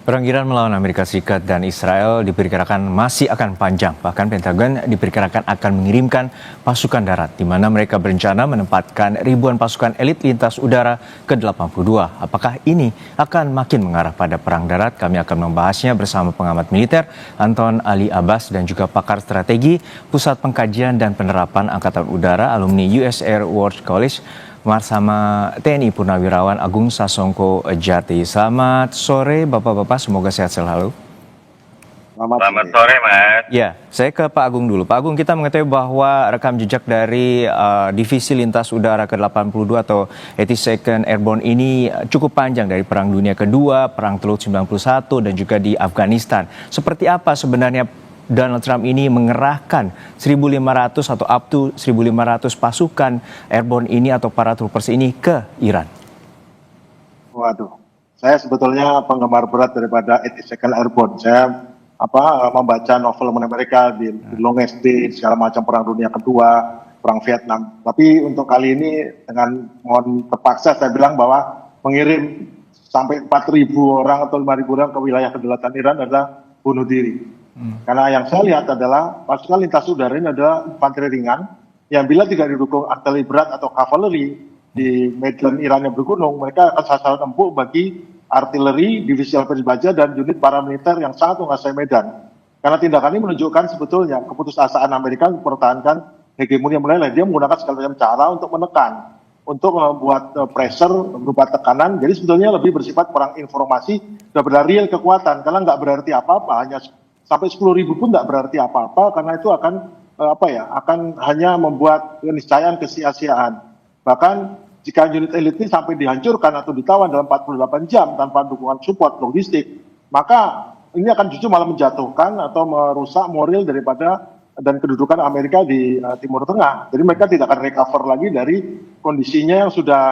Perang Iran melawan Amerika Serikat dan Israel diperkirakan masih akan panjang. Bahkan Pentagon diperkirakan akan mengirimkan pasukan darat, di mana mereka berencana menempatkan ribuan pasukan elit lintas udara ke-82. Apakah ini akan makin mengarah pada perang darat? Kami akan membahasnya bersama pengamat militer Anton Ali Abbas dan juga pakar strategi Pusat Pengkajian dan Penerapan Angkatan Udara alumni US Air Force College bersama TNI Purnawirawan Agung Sasongko Jati. Selamat sore Bapak-Bapak, semoga sehat selalu. Selamat sore, Mas. Ya, saya ke Pak Agung dulu. Pak Agung, kita mengetahui bahwa rekam jejak dari Divisi Lintas Udara ke-82 atau 82nd Airborne ini cukup panjang dari Perang Dunia Kedua, Perang Teluk 91 dan juga di Afghanistan. Seperti apa sebenarnya Donald Trump ini mengerahkan 1.500 atau up to 1.500 pasukan airborne ini atau para troopers ini ke Iran? Waduh, saya sebetulnya penggemar berat daripada 82nd Airborne. Saya membaca novel mereka di Longest Day, segala macam Perang Dunia Kedua, Perang Vietnam. Tapi untuk kali ini dengan mohon terpaksa saya bilang bahwa mengirim sampai 4.000 orang atau 5.000 orang ke wilayah kedaulatan Iran adalah bunuh diri. Karena yang saya lihat adalah pasukan lintas udara ini adalah infanteri ringan yang bila tidak didukung artileri berat atau kavaleri di medan Iran yang bergunung, mereka akan sasaran empuk bagi artileri, divisi artileri baja dan unit paramiliter yang sangat menguasai medan. Karena tindakan ini menunjukkan sebetulnya keputusasaan Amerika mempertahankan hegemoni yang mulai dia menggunakan segala macam cara untuk menekan, untuk membuat pressure, berupa tekanan. Jadi sebetulnya lebih bersifat perang informasi dan benar real kekuatan, karena nggak berarti apa-apa, hanya sampai 10.000 pun tidak berarti apa-apa, karena itu akan akan hanya membuat keniscayaan kesia-siaan. Bahkan jika unit elit ini sampai dihancurkan atau ditawan dalam 48 jam tanpa dukungan support logistik, maka ini akan justru malah menjatuhkan atau merusak moral daripada dan kedudukan Amerika di Timur Tengah. Jadi mereka tidak akan recover lagi dari kondisinya yang sudah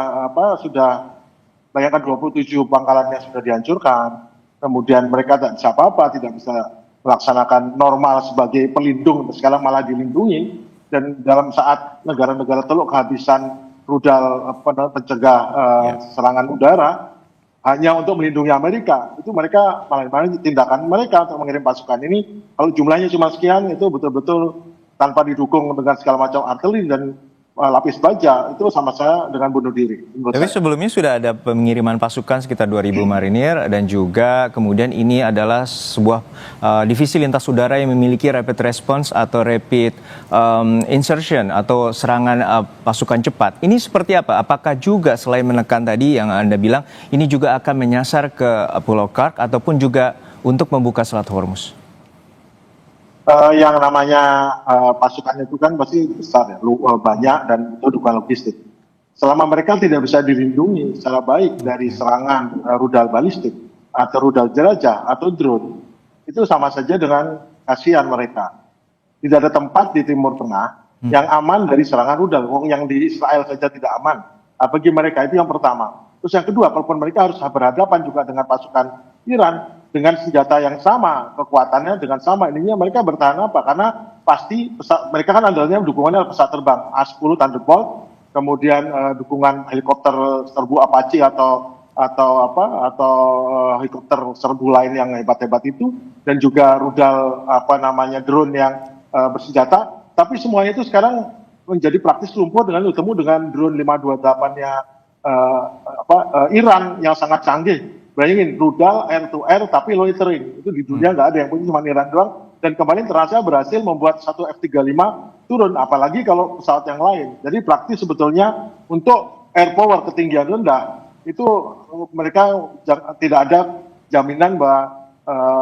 bayangkan 27 pangkalannya sudah dihancurkan. Kemudian mereka tidak bisa apa-apa, tidak bisa melaksanakan normal sebagai pelindung, sekarang malah dilindungi. Dan dalam saat negara-negara teluk kehabisan rudal pencegah serangan udara hanya untuk melindungi Amerika, itu mereka malah tindakan mereka untuk mengirim pasukan ini, kalau jumlahnya cuma sekian, itu betul-betul tanpa didukung dengan segala macam artileri dan lapis baja, itu sama saya dengan bunuh diri. Tapi sebelumnya sudah ada pengiriman pasukan sekitar 2.000 marinir dan juga kemudian ini adalah sebuah divisi lintas udara yang memiliki rapid response atau rapid insertion atau serangan pasukan cepat. Ini seperti apa? Apakah juga selain menekan tadi yang Anda bilang, ini juga akan menyasar ke Pulau Kark ataupun juga untuk membuka Selat Hormuz? Yang namanya pasukan itu kan pasti besar ya, banyak dan itu dukungan logistik. Selama mereka tidak bisa dilindungi secara baik dari serangan rudal balistik atau rudal jelajah atau drone, itu sama saja dengan kasihan mereka. Tidak ada tempat di Timur Tengah yang aman dari serangan rudal. Yang di Israel saja tidak aman. Bagi mereka itu yang pertama. Terus yang kedua, kalaupun mereka harus berhadapan juga dengan pasukan Iran dengan senjata yang sama, kekuatannya dengan sama, ininya mereka bertahan apa? Karena pasti mereka kan andalnya dukungannya pesawat terbang A-10 Thunderbolt, kemudian dukungan helikopter serbu Apache atau helikopter serbu lain yang hebat-hebat itu, dan juga rudal drone yang bersenjata. Tapi semuanya itu sekarang menjadi praktis lumpuh dengan bertemu dengan drone 528-nya Iran yang sangat canggih. Bayangin, rudal air to air tapi loitering, itu di dunia nggak ada, yang punya cuma Iran doang. Dan kemarin terasa berhasil membuat satu F-35 turun, apalagi kalau pesawat yang lain. Jadi praktis sebetulnya untuk air power ketinggian rendah itu mereka tidak ada jaminan bahwa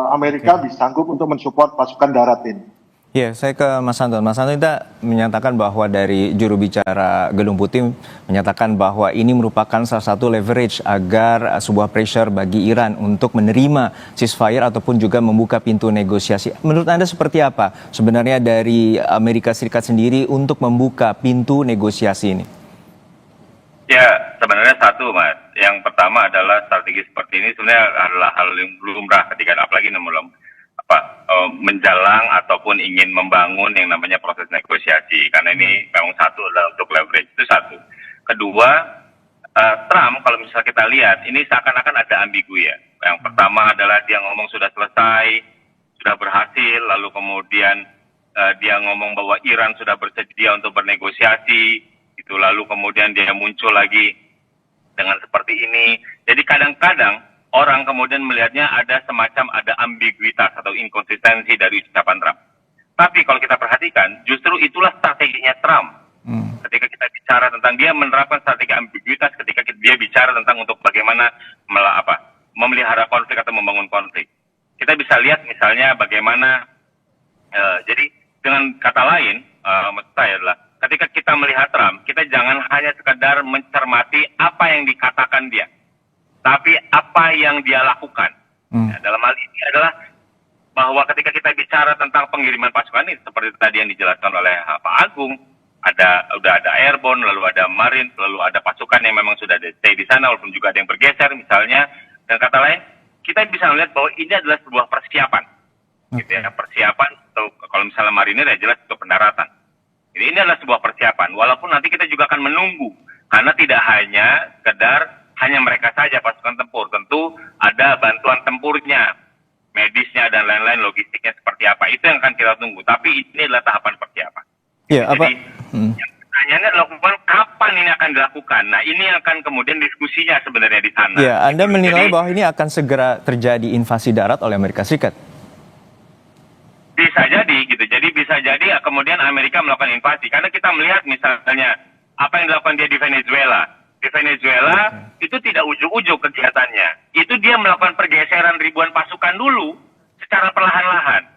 Amerika bisa sanggup untuk mensupport pasukan darat ini. Ya, saya ke Mas Anton. Mas Anton, kita menyatakan bahwa dari juru bicara Gedung Putih menyatakan bahwa ini merupakan salah satu leverage agar sebuah pressure bagi Iran untuk menerima ceasefire ataupun juga membuka pintu negosiasi. Menurut Anda seperti apa sebenarnya dari Amerika Serikat sendiri untuk membuka pintu negosiasi ini? Ya, sebenarnya satu, Mas. Yang pertama adalah strategi seperti ini sebenarnya adalah hal yang lumrah ketika apalagi menjalang ataupun ingin membangun yang namanya proses negosiasi, karena ini memang satu adalah untuk leverage, itu satu. Kedua, Trump kalau misalnya kita lihat ini seakan-akan ada ambigu ya. Yang pertama adalah dia ngomong sudah selesai, sudah berhasil, lalu kemudian dia ngomong bahwa Iran sudah bersedia untuk bernegosiasi, itu lalu kemudian dia muncul lagi dengan seperti ini. Jadi kadang-kadang orang kemudian melihatnya ada semacam ada ambiguitas atau inkonsistensi dari ucapan Trump. Tapi kalau kita perhatikan, justru itulah strateginya Trump. Ketika kita bicara tentang dia menerapkan strategi ambiguitas, ketika dia bicara tentang untuk bagaimana memelihara konflik atau membangun konflik. Kita bisa lihat misalnya bagaimana, jadi dengan kata lain, maksud saya adalah ketika kita melihat Trump, kita jangan hanya sekadar mencermati apa yang dikatakan dia, tapi apa yang dia lakukan. Ya, dalam hal ini adalah bahwa ketika kita bicara tentang pengiriman pasukan ini, seperti tadi yang dijelaskan oleh Pak Agung, udah ada airborne, lalu ada marine, lalu ada pasukan yang memang sudah stay di sana, walaupun juga ada yang bergeser misalnya. Dan kata lain, kita bisa melihat bahwa ini adalah sebuah persiapan, gitu ya, persiapan. Kalau misalnya marinir ya jelas untuk pendaratan. Jadi ini adalah sebuah persiapan. Walaupun nanti kita juga akan menunggu, karena tidak hanya sekedar hanya mereka saja pasukan tempur, tentu ada bantuan tempurnya, medisnya dan lain-lain, logistiknya seperti apa. Itu yang akan kita tunggu. Tapi ini adalah tahapan persiapan. Ya, jadi yang pertanyaannya adalah kapan ini akan dilakukan. Nah, ini akan kemudian diskusinya sebenarnya di sana. Ya, Anda menilai bahwa ini akan segera terjadi invasi darat oleh Amerika Serikat? Bisa jadi gitu. Jadi bisa jadi kemudian Amerika melakukan invasi. Karena kita melihat misalnya apa yang dilakukan dia di Venezuela. Di Venezuela itu tidak ujuk-ujuk kegiatannya. Itu dia melakukan pergeseran ribuan pasukan dulu secara perlahan-lahan.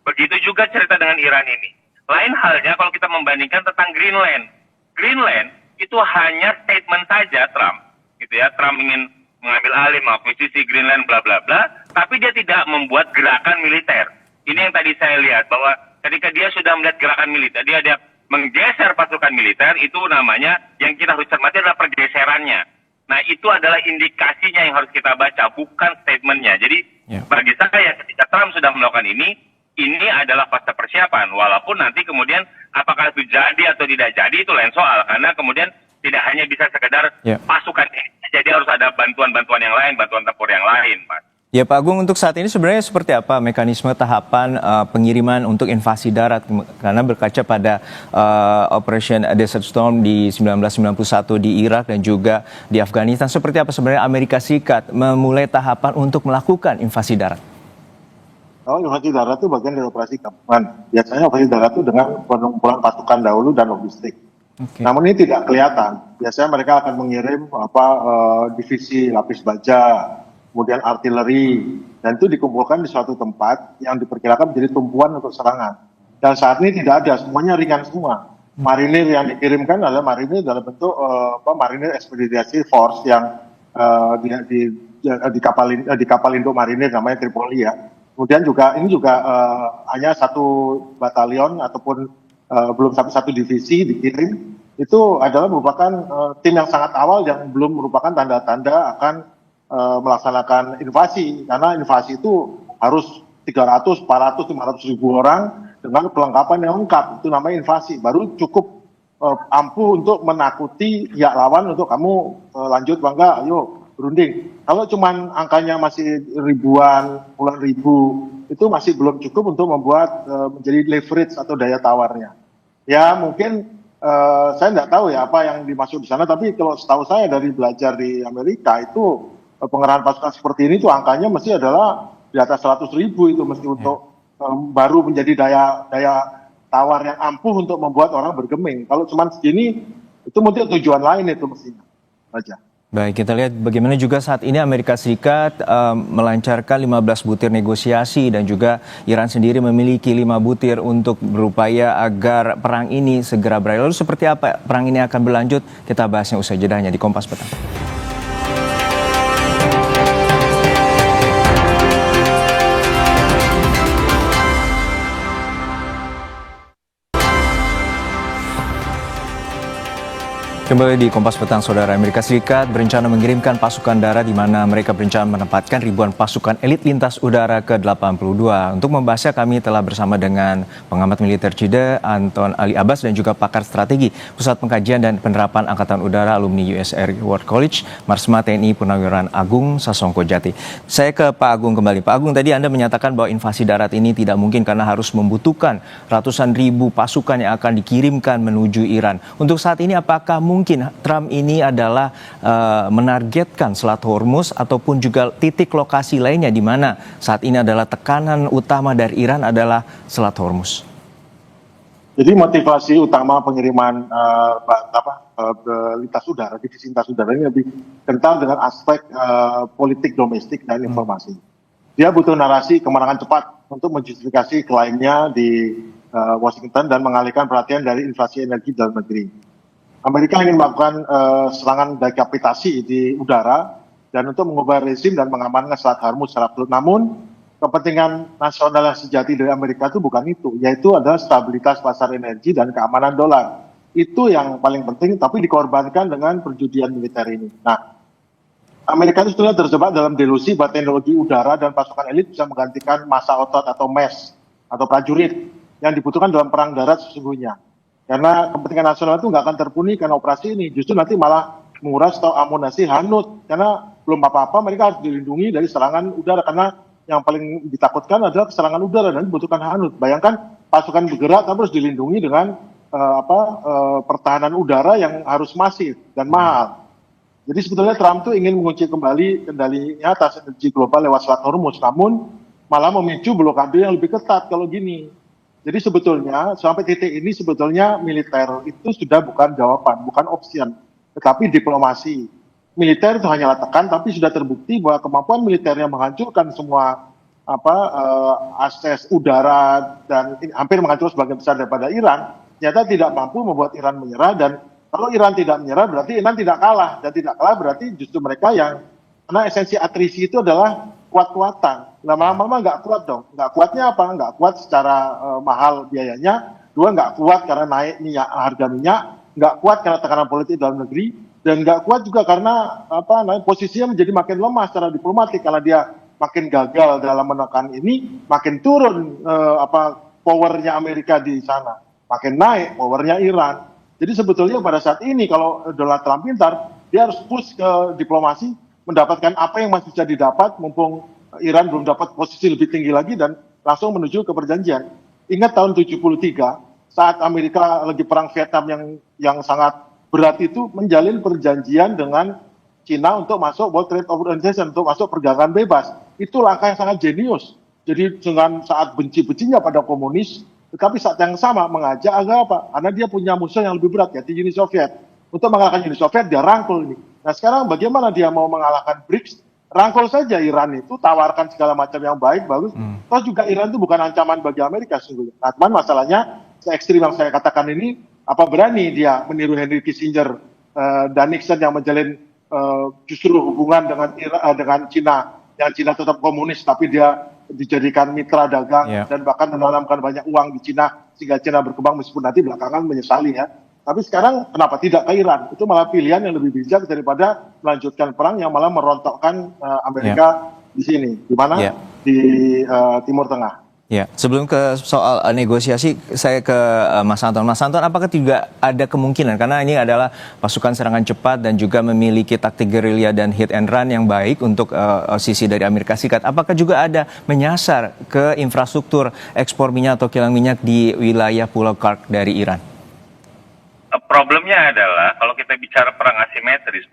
Begitu juga cerita dengan Iran ini. Lain halnya kalau kita membandingkan tentang Greenland. Greenland itu hanya statement saja Trump, gitu ya. Trump ingin mengambil alih, mengakuisisi Greenland, bla bla bla, tapi dia tidak membuat gerakan militer. Ini yang tadi saya lihat bahwa ketika dia sudah melihat gerakan militer, dia menggeser pasukan militer, itu namanya yang kita harus cermati adalah pergeserannya. Nah, itu adalah indikasinya yang harus kita baca, bukan statementnya. Jadi bagi saya ketika Trump sudah melakukan ini adalah fase persiapan, walaupun nanti kemudian apakah itu jadi atau tidak jadi itu lain soal, karena kemudian tidak hanya bisa sekedar pasukan ini, jadi harus ada bantuan-bantuan yang lain, bantuan tempur yang lain, Mas. Ya Pak Agung, untuk saat ini sebenarnya seperti apa mekanisme tahapan pengiriman untuk invasi darat? Karena berkaca pada Operation Desert Storm di 1991 di Irak dan juga di Afghanistan, seperti apa sebenarnya Amerika Serikat memulai tahapan untuk melakukan invasi darat? Invasi darat itu bagian dari operasi gabungan. Biasanya operasi darat itu dengan pengumpulan pasukan dahulu dan logistik. Namun ini tidak kelihatan. Biasanya mereka akan mengirim divisi lapis baja, kemudian artileri, dan itu dikumpulkan di suatu tempat yang diperkirakan menjadi tumpuan untuk serangan. Dan saat ini tidak ada, semuanya ringan semua. Marinir yang dikirimkan adalah marinir dalam bentuk marinir ekspedisi force yang di kapal induk marinir namanya Tripoli ya. Kemudian juga ini juga hanya satu batalion ataupun belum sampai satu divisi dikirim. Itu adalah merupakan tim yang sangat awal yang belum merupakan tanda-tanda akan melaksanakan invasi. Karena invasi itu harus 300, 400, 500 ribu orang dengan perlengkapan yang lengkap. Itu namanya invasi. Baru cukup ampuh untuk menakuti pihak lawan untuk kamu lanjut bangga, ayo berunding. Kalau cuman angkanya masih ribuan, puluhan ribu, itu masih belum cukup untuk membuat menjadi leverage atau daya tawarnya. Ya mungkin saya nggak tahu ya apa yang dimaksud di sana, tapi kalau setahu saya dari belajar di Amerika itu pengerahan pasukan seperti ini tuh angkanya mesti adalah di atas 100 ribu itu mesti untuk baru menjadi daya tawar yang ampuh untuk membuat orang bergeming. Kalau cuman segini itu mungkin tujuan lain itu mestinya aja. Baik, kita lihat bagaimana juga saat ini Amerika Serikat melancarkan 15 butir negosiasi dan juga Iran sendiri memiliki 5 butir untuk berupaya agar perang ini segera berakhir. Lalu seperti apa perang ini akan berlanjut? Kita bahasnya usai jedanya di Kompas Petang. Kembali di Kompas Petang, Saudara. Amerika Serikat berencana mengirimkan pasukan darat di mana mereka berencana menempatkan ribuan pasukan elit lintas udara ke-82. Untuk membahasnya kami telah bersama dengan pengamat militer CIDE, Anton Ali Abbas, dan juga pakar strategi Pusat Pengkajian dan Penerapan Angkatan Udara alumni US Air War College, Marsma TNI Purnawiran Agung Sasongko Jati. Saya ke Pak Agung kembali. Pak Agung, tadi Anda menyatakan bahwa invasi darat ini tidak mungkin karena harus membutuhkan ratusan ribu pasukan yang akan dikirimkan menuju Iran. Untuk saat ini apakah mungkin Trump ini adalah menargetkan Selat Hormuz ataupun juga titik lokasi lainnya di mana saat ini adalah tekanan utama dari Iran adalah Selat Hormuz? Jadi motivasi utama pengiriman lintas udara, divisi lintas udara ini lebih kental dengan aspek politik domestik dan informasi. Dia butuh narasi kemenangan cepat untuk menjustifikasi klaimnya di Washington dan mengalihkan perhatian dari inflasi energi dalam negeri. Amerika ingin melakukan serangan dekapitasi di udara dan untuk mengubah rezim dan mengamankan Selat Hormuz secara absolut. Namun kepentingan nasional yang sejati dari Amerika itu bukan itu, yaitu adalah stabilitas pasar energi dan keamanan dolar. Itu yang paling penting, tapi dikorbankan dengan perjudian militer ini. Nah, Amerika itu sudah terjebak dalam delusi bahwa teknologi udara dan pasukan elit bisa menggantikan massa otot atau MES atau prajurit yang dibutuhkan dalam perang darat sesungguhnya. Karena kepentingan nasional itu nggak akan terpenuhi karena operasi ini. Justru nanti malah menguras stok amunisi hanyut. Karena belum apa-apa mereka harus dilindungi dari serangan udara. Karena yang paling ditakutkan adalah serangan udara dan dibutuhkan hanyut. Bayangkan pasukan bergerak tapi harus dilindungi dengan pertahanan udara yang harus masif dan mahal. Jadi sebetulnya Trump tuh ingin mengunci kembali kendalinya atas energi global lewat Selat Hormuz. Namun malah memicu blokade yang lebih ketat kalau gini. Jadi sebetulnya sampai titik ini sebetulnya militer itu sudah bukan jawaban, bukan option, tetapi diplomasi. Militer itu hanyalah tekan, tapi sudah terbukti bahwa kemampuan militernya menghancurkan semua akses udara dan hampir menghancurkan sebagian besar daripada Iran. Ternyata tidak mampu membuat Iran menyerah, dan kalau Iran tidak menyerah berarti Iran tidak kalah, dan tidak kalah berarti justru mereka yang, karena esensi atrisi itu adalah kuat-kuatan. Lama-lama nggak kuat dong. Nggak kuatnya apa? Nggak kuat secara mahal biayanya. Dua, nggak kuat karena naik harga minyak. Nggak kuat karena tekanan politik dalam negeri. Dan nggak kuat juga karena posisinya menjadi makin lemah secara diplomatik. Karena dia makin gagal dalam menekan ini, makin turun powernya Amerika di sana. Makin naik powernya Iran. Jadi sebetulnya pada saat ini kalau Donald Trump pintar, dia harus push ke diplomasi, mendapatkan apa yang masih bisa didapat, mumpung Iran belum dapat posisi lebih tinggi lagi, dan langsung menuju ke perjanjian. Ingat tahun 73, saat Amerika lagi perang Vietnam yang sangat berat itu, menjalin perjanjian dengan Cina untuk masuk World Trade Organization, untuk masuk perdagangan bebas. Itu langkah yang sangat jenius. Jadi dengan saat benci-bencinya pada komunis, tetapi saat yang sama mengajak agar apa? Karena dia punya musuh yang lebih berat, yaitu Uni Soviet. Untuk mengalahkan Uni Soviet, dia rangkul ini. Nah sekarang bagaimana dia mau mengalahkan BRICS? Rangkul saja Iran itu, tawarkan segala macam yang baik, bagus. Terus juga Iran itu bukan ancaman bagi Amerika sesungguhnya. Nah, cuman masalahnya, se-ekstrim yang saya katakan ini, apa berani dia meniru Henry Kissinger dan Nixon yang menjalin justru hubungan dengan Cina, yang Cina tetap komunis, tapi dia dijadikan mitra dagang dan bahkan menanamkan banyak uang di Cina, sehingga Cina berkembang meskipun nanti belakangan menyesali ya. Tapi sekarang kenapa tidak ke Iran? Itu malah pilihan yang lebih bijak daripada melanjutkan perang yang malah merontokkan Amerika di sini. Di mana? Di Timur Tengah. Ya, sebelum ke soal negosiasi, saya ke Mas Anton. Mas Anton, apakah juga ada kemungkinan, karena ini adalah pasukan serangan cepat dan juga memiliki taktik gerilya dan hit and run yang baik untuk sisi dari Amerika Serikat, apakah juga ada menyasar ke infrastruktur ekspor minyak atau kilang minyak di wilayah Pulau Kark dari Iran? Problemnya adalah kalau kita bicara perang asimetris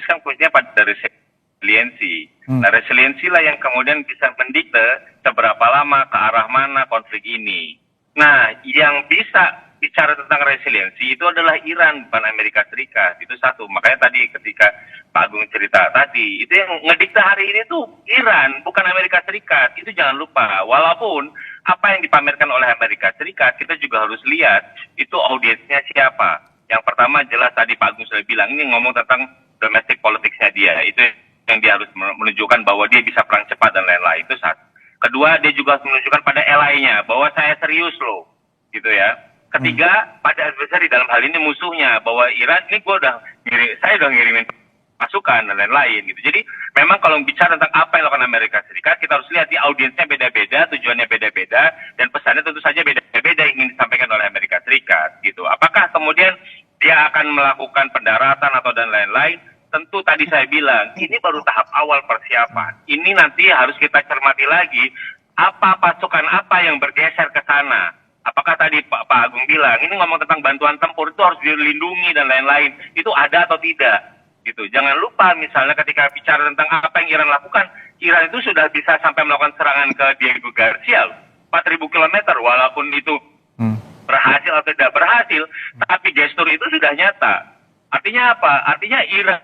kan kuncinya pada resiliensi. Nah, resiliensi lah yang kemudian bisa mendikte seberapa lama, ke arah mana konflik ini. Nah, yang bisa bicara tentang resiliensi itu adalah Iran, bukan Amerika Serikat. Itu satu. Makanya tadi ketika Pak Agung cerita tadi, itu yang ngedikte hari ini tuh Iran, bukan Amerika Serikat. Itu jangan lupa. Walaupun apa yang dipamerkan oleh Amerika Serikat, kita juga harus lihat itu audiensnya siapa. Yang pertama jelas tadi Pak Agung sudah bilang, ini ngomong tentang domestic politicsnya dia. Itu yang dia harus menunjukkan bahwa dia bisa perang cepat dan lain-lain. Itu satu. Kedua, dia juga harus menunjukkan pada ally-nya bahwa saya serius loh, gitu ya. Ketiga, pada adversary dalam hal ini musuhnya, bahwa Iran ini saya udah ngirimin pasukan dan lain-lain gitu. Jadi memang kalau bicara tentang apa yang dilakukan Amerika Serikat, kita harus lihat di audiensnya beda-beda, tujuannya beda-beda, dan pesannya tentu saja beda-beda yang ingin disampaikan oleh Amerika Serikat gitu. Apakah kemudian dia akan melakukan pendaratan atau dan lain-lain? Tentu tadi saya bilang, ini baru tahap awal persiapan. Ini nanti harus kita cermati lagi, apa pasukan apa yang bergeser ke sana. Apakah tadi Pak Agung bilang, ini ngomong tentang bantuan tempur itu harus dilindungi dan lain-lain. Itu ada atau tidak? Gitu. Jangan lupa misalnya ketika bicara tentang apa yang Iran lakukan, Iran itu sudah bisa sampai melakukan serangan ke Diego Garcia, 4.000 kilometer, walaupun itu berhasil atau tidak berhasil, tapi gestur itu sudah nyata. Artinya apa? Artinya Iran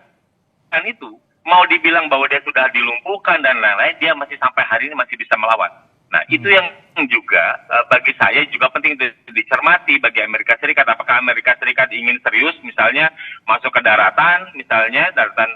itu mau dibilang bahwa dia sudah dilumpuhkan dan lain-lain, dia masih sampai hari ini masih bisa melawan. Nah, itu yang juga bagi saya juga penting dicermati bagi Amerika Serikat. Apakah Amerika Serikat ingin serius misalnya masuk ke daratan, misalnya daratan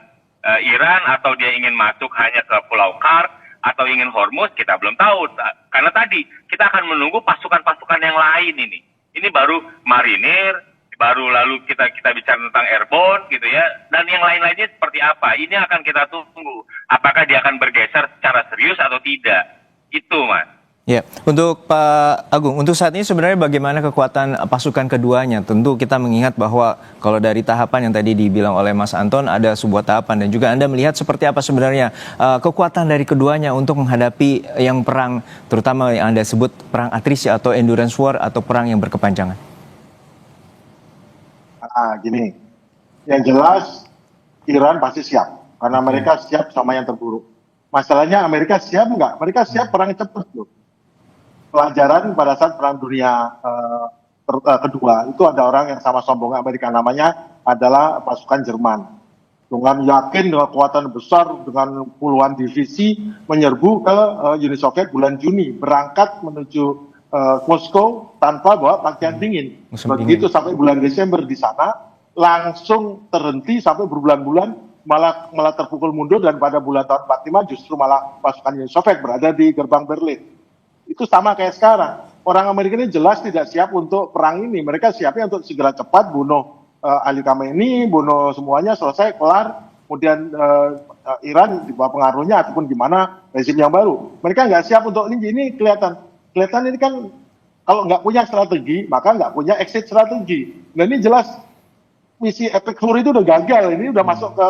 Iran, atau dia ingin masuk hanya ke Pulau Kar, atau ingin Hormuz, kita belum tahu. Karena tadi kita akan menunggu pasukan-pasukan yang lain ini. Ini baru marinir, baru lalu kita bicara tentang airborne gitu ya, dan yang lain-lainnya seperti apa. Ini akan kita tunggu. Apakah dia akan bergeser secara serius atau tidak. Itu, Mas. Ya, untuk Pak Agung, untuk saat ini sebenarnya bagaimana kekuatan pasukan keduanya? Tentu kita mengingat bahwa kalau dari tahapan yang tadi dibilang oleh Mas Anton, ada sebuah tahapan, dan juga Anda melihat seperti apa sebenarnya kekuatan dari keduanya untuk menghadapi yang perang, terutama yang Anda sebut perang atrisi atau endurance war atau perang yang berkepanjangan. Gini, yang jelas Iran pasti siap, karena mereka siap sama yang terburuk. Masalahnya Amerika siap nggak? Mereka siap perang cepat loh. Pelajaran pada saat perang dunia kedua itu ada orang yang sama sombong Amerika, namanya adalah pasukan Jerman. Dengan yakin dengan kekuatan besar, dengan puluhan divisi menyerbu ke Uni Soviet bulan Juni, berangkat menuju Moskow tanpa bawa pakaian dingin. Begitu sampai bulan Desember di sana, langsung terhenti sampai berbulan-bulan, malah terpukul mundur, dan pada bulan tahun 45 justru malah pasukan Uni Soviet berada di gerbang Berlin. Itu sama kayak sekarang. Orang Amerika ini jelas tidak siap untuk perang ini. Mereka siapnya untuk segera cepat bunuh Ali Khamenei, bunuh semuanya, selesai, kelar. Kemudian Iran di bawah pengaruhnya ataupun gimana rezim yang baru. Mereka nggak siap untuk ini kelihatan. Kelihatan ini kan kalau nggak punya strategi, maka nggak punya exit strategi. Nah ini jelas misi Epic War itu udah gagal. Ini udah masuk ke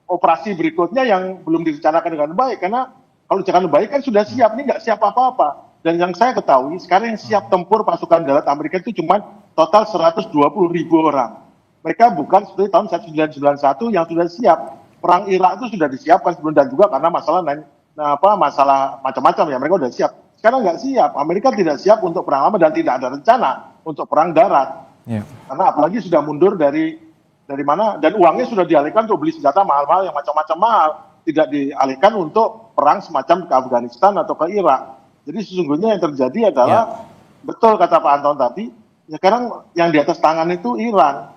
operasi berikutnya yang belum direncanakan dengan baik, karena kalau direncanakan baik kan sudah siap, ini nggak siap apa-apa. Dan yang saya ketahui sekarang yang siap tempur pasukan darat Amerika itu cuma total 120.000 orang. Mereka bukan seperti tahun 1991 yang sudah siap. Perang Irak itu sudah disiapkan sebelum, dan juga karena masalah macam-macam ya, mereka sudah siap. Sekarang nggak siap, Amerika tidak siap untuk perang lama dan tidak ada rencana untuk perang darat. Karena apalagi sudah mundur dari mana, dan uangnya sudah dialihkan untuk beli senjata mahal-mahal yang macam-macam mahal, tidak dialihkan untuk perang semacam ke Afghanistan atau ke Irak. Jadi sesungguhnya yang terjadi adalah betul kata Pak Anton tadi, ya sekarang yang di atas tangan itu Iran.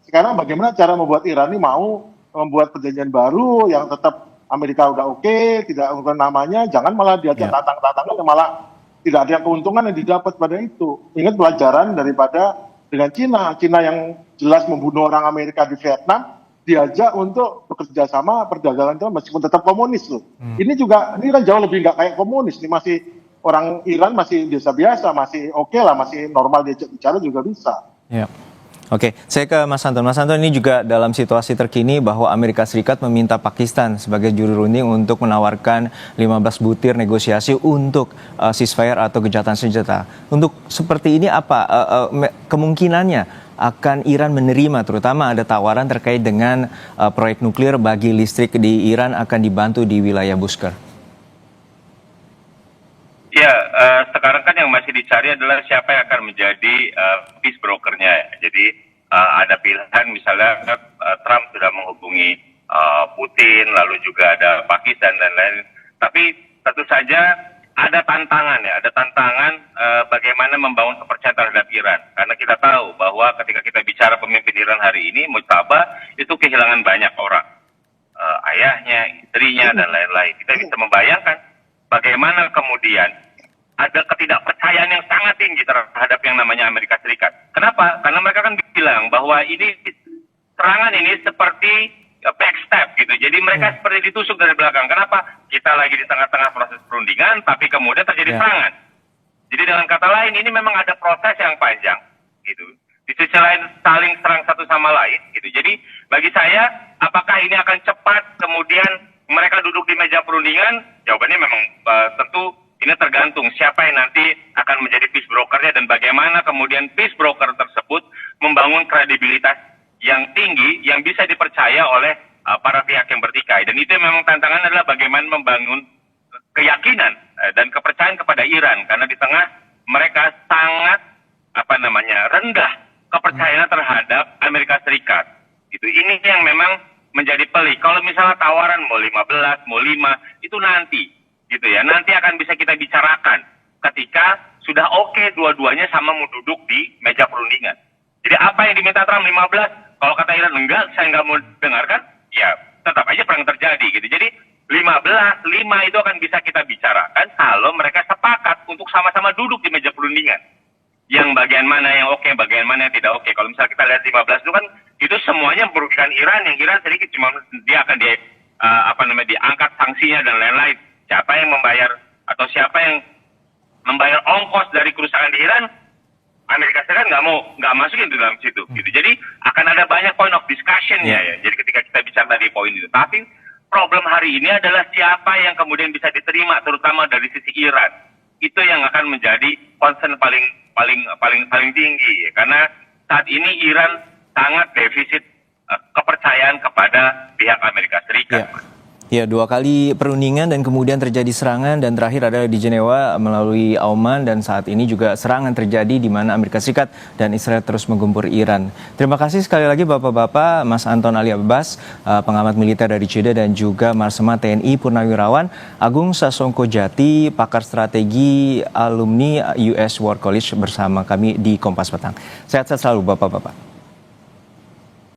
Sekarang bagaimana cara membuat Iran ini mau membuat perjanjian baru yang tetap Amerika udah oke, tidak menggunakan namanya, jangan malah diajak tatang-tatangan yang malah tidak ada keuntungan yang didapat pada itu. Ingat pelajaran daripada dengan Cina yang jelas membunuh orang Amerika di Vietnam, diajak untuk bekerja sama perdagangan itu meskipun tetap komunis loh. Ini kan jauh lebih nggak kayak komunis, ini masih orang Iran masih biasa-biasa, masih oke lah, masih normal diajak bicara juga bisa. Oke, saya ke Mas Anton. Mas Anton, ini juga dalam situasi terkini bahwa Amerika Serikat meminta Pakistan sebagai juru runding untuk menawarkan 15 butir negosiasi untuk ceasefire atau gencatan senjata. Untuk seperti ini apa kemungkinannya akan Iran menerima, terutama ada tawaran terkait dengan proyek nuklir bagi listrik di Iran akan dibantu di wilayah Bushehr? Ya, sekarang kan yang masih dicari adalah siapa yang akan menjadi peace broker-nya. Jadi ada pilihan, misalnya Trump sudah menghubungi Putin, lalu juga ada Pakistan dan lain-lain. Tapi tentu saja ada tantangan bagaimana membangun kepercayaan terhadap Iran. Karena kita tahu bahwa ketika kita bicara pemimpin Iran hari ini, Mujtaba, itu kehilangan banyak orang. Ayahnya, istrinya, dan lain-lain. Kita bisa membayangkan bagaimana kemudian ada ketidakpercayaan kepercayaan yang sangat tinggi terhadap yang namanya Amerika Serikat. Kenapa? Karena mereka kan bilang bahwa ini serangan ini seperti backstab gitu. Jadi mereka seperti ditusuk dari belakang. Kenapa? Kita lagi di tengah-tengah proses perundingan, tapi kemudian terjadi serangan. Jadi dengan kata lain, ini memang ada proses yang panjang gitu. Di sisi lain saling serang satu sama lain gitu. Jadi bagi saya, apakah ini akan cepat kemudian mereka duduk di meja perundingan? Jawabannya memang tentu ini tergantung siapa yang nanti akan menjadi peace brokernya dan bagaimana kemudian peace broker tersebut membangun kredibilitas yang tinggi yang bisa dipercaya oleh para pihak yang bertikai. Dan itu memang tantangan adalah bagaimana membangun keyakinan dan kepercayaan kepada Iran karena di tengah mereka sangat rendah kepercayaan terhadap Amerika Serikat. Itu ini yang memang menjadi pelik. Kalau misalnya tawaran mau 15, mau 5 itu nanti gitu ya. Nanti akan bisa kita bicarakan ketika sudah oke dua-duanya sama mau duduk di meja perundingan. Jadi apa yang diminta Trump 15, kalau kata Iran enggak, saya nggak mau dengarkan, ya tetap aja perang terjadi gitu. Jadi 5 itu akan bisa kita bicarakan kalau mereka sepakat untuk sama-sama duduk di meja perundingan. Yang bagian mana yang oke, bagian mana yang tidak oke. Kalau misalnya kita lihat 15 itu kan itu semuanya merugikan Iran, yang Iran sedikit cuma dia akan diangkat sanksinya dan lain-lain. Siapa yang membayar atau siapa yang membayar ongkos dari kerusakan di Iran? Amerika Serikat nggak masukin di dalam situ. Gitu. Jadi akan ada banyak point of discussion-nya ya. Jadi ketika kita bicara tadi poin itu, tapi problem hari ini adalah siapa yang kemudian bisa diterima, terutama dari sisi Iran. Itu yang akan menjadi concern paling tinggi, ya. Karena saat ini Iran sangat defisit kepercayaan kepada pihak Amerika Serikat. Ya, 2 kali perundingan dan kemudian terjadi serangan dan terakhir adalah di Jenewa melalui Oman dan saat ini juga serangan terjadi di mana Amerika Serikat dan Israel terus menggempur Iran. Terima kasih sekali lagi Bapak-Bapak, Mas Anton Ali Abbas, pengamat militer dari Jeddah dan juga Marsema TNI Purnawirawan, Agung Sasongko Jati, pakar strategi alumni US War College bersama kami di Kompas Petang. Sehat-sehat selalu Bapak-Bapak.